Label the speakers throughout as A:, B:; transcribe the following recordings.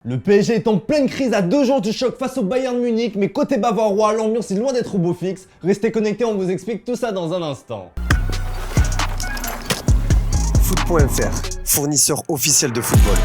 A: Le PSG est en pleine crise à 2 jours du choc face au Bayern Munich, mais côté bavarois, l'ambiance est loin d'être au beau fixe. Restez connectés, on vous explique tout ça dans un instant.
B: Foot.fr, fournisseur officiel de football.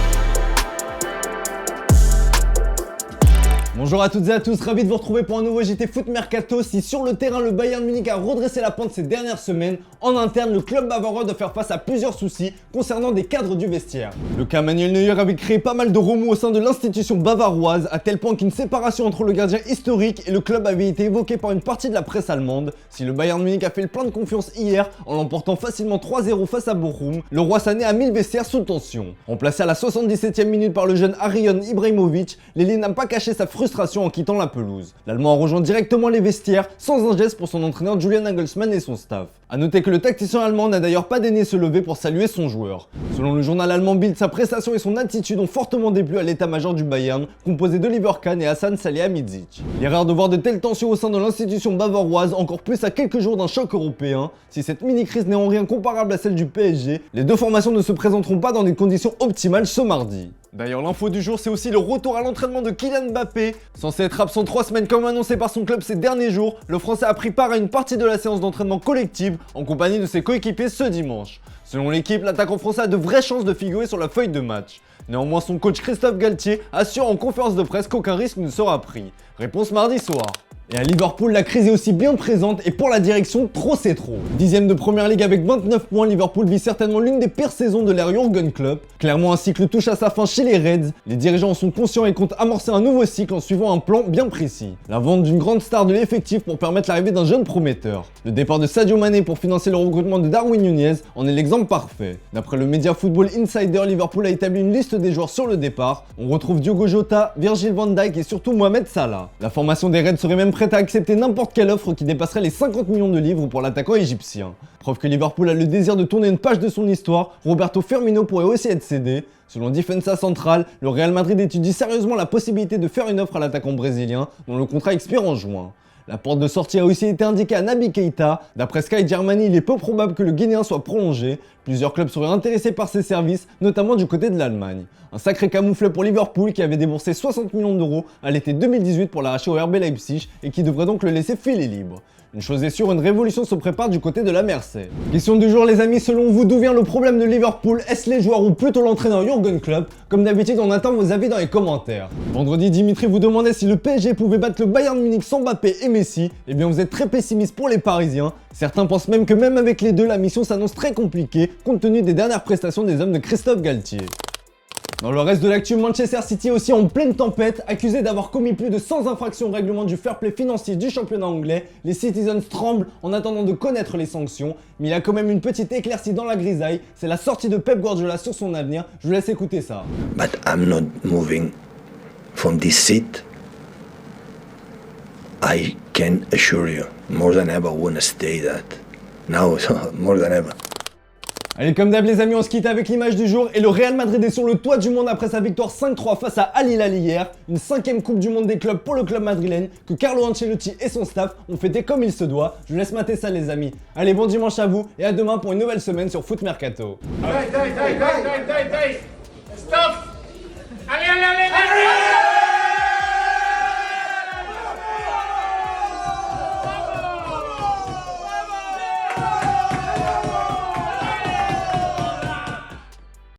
A: Bonjour à toutes et à tous, ravi de vous retrouver pour un nouveau JT Foot Mercato. Si sur le terrain, le Bayern Munich a redressé la pente ces dernières semaines, en interne, le club bavarois doit faire face à plusieurs soucis concernant des cadres du vestiaire. Le cas Manuel Neuer avait créé pas mal de remous au sein de l'institution bavaroise, à tel point qu'une séparation entre le gardien historique et le club avait été évoquée par une partie de la presse allemande. Si le Bayern Munich a fait le plein de confiance hier en l'emportant facilement 3-0 face à Bochum, le roi Sané a mis le vestiaire sous tension. Remplacé à la 77e minute par le jeune Arion Ibrahimovic, Lili n'a pas caché sa frustration en quittant la pelouse. L'Allemand a rejoint directement les vestiaires sans un geste pour son entraîneur Julian Nagelsmann et son staff. A noter que le tacticien allemand n'a d'ailleurs pas daigné se lever pour saluer son joueur. Selon le journal allemand Bild, sa prestation et son attitude ont fortement déplu à l'état-major du Bayern, composé d'Oliver Kahn et Hassan Salihamidzic. Il est rare de voir de telles tensions au sein de l'institution bavaroise, encore plus à quelques jours d'un choc européen. Si cette mini-crise n'est en rien comparable à celle du PSG, les deux formations ne se présenteront pas dans des conditions optimales ce mardi. D'ailleurs, l'info du jour, c'est aussi le retour à l'entraînement de Kylian Mbappé. Censé être absent 3 semaines comme annoncé par son club ces derniers jours, le Français a pris part à une partie de la séance d'entraînement collective en compagnie de ses coéquipiers ce dimanche. Selon l'équipe, l'attaquant français a de vraies chances de figurer sur la feuille de match. Néanmoins, son coach Christophe Galtier assure en conférence de presse qu'aucun risque ne sera pris. Réponse mardi soir. Et à Liverpool, la crise est aussi bien présente et pour la direction, trop c'est trop. 10ème de première ligue avec 29 points, Liverpool vit certainement l'une des pires saisons de l'ère Jürgen Klopp. Clairement, un cycle touche à sa fin chez les Reds. Les dirigeants en sont conscients et comptent amorcer un nouveau cycle en suivant un plan bien précis. La vente d'une grande star de l'effectif pour permettre l'arrivée d'un jeune prometteur. Le départ de Sadio Mané pour financer le recrutement de Darwin Nunez en est l'exemple parfait. D'après le média Football Insider, Liverpool a établi une liste des joueurs sur le départ. On retrouve Diogo Jota, Virgil van Dijk et surtout Mohamed Salah. La formation des Reds serait même prête à accepter n'importe quelle offre qui dépasserait les 50 millions de livres pour l'attaquant égyptien. Preuve que Liverpool a le désir de tourner une page de son histoire, Roberto Firmino pourrait aussi être cédé. Selon Defensa Central, le Real Madrid étudie sérieusement la possibilité de faire une offre à l'attaquant brésilien dont le contrat expire en juin. La porte de sortie a aussi été indiquée à Naby Keita. D'après Sky Germany, il est peu probable que le Guinéen soit prolongé. Plusieurs clubs seraient intéressés par ses services, notamment du côté de l'Allemagne. Un sacré camouflet pour Liverpool qui avait déboursé 60 millions d'euros à l'été 2018 pour l'arracher au RB Leipzig et qui devrait donc le laisser filer libre. Une chose est sûre, une révolution se prépare du côté de la Merseille. Question du jour les amis, selon vous, d'où vient le problème de Liverpool? Est-ce les joueurs ou plutôt l'entraîneur Jürgen Klopp? Comme d'habitude, on attend vos avis dans les commentaires. Vendredi, Dimitri vous demandait si le PSG pouvait battre le Bayern Munich sans Mbappé et Messi. Eh bien, vous êtes très pessimiste pour les Parisiens. Certains pensent même que même avec les deux, la mission s'annonce très compliquée, compte tenu des dernières prestations des hommes de Christophe Galtier. Dans le reste de l'actu, Manchester City est aussi en pleine tempête, accusé d'avoir commis plus de 100 infractions au règlement du fair play financier du championnat anglais. Les Citizens tremblent en attendant de connaître les sanctions, mais il y a quand même une petite éclaircie dans la grisaille, c'est la sortie de Pep Guardiola sur son avenir. Je vous laisse écouter ça.
C: But I'm not moving from this seat. I can assure you, more than ever, I want to stay that. Now, more than ever.
A: Allez, comme d'hab les amis, on se quitte avec l'image du jour et le Real Madrid est sur le toit du monde après sa victoire 5-3 face à Al Hilal hier. Une 5ème coupe du monde des clubs pour le club madrilène que Carlo Ancelotti et son staff ont fêté comme il se doit. Je vous laisse mater ça les amis. Allez, bon dimanche à vous et à demain pour une nouvelle semaine sur Foot Mercato.
D: Stop! Allez, allez, allez!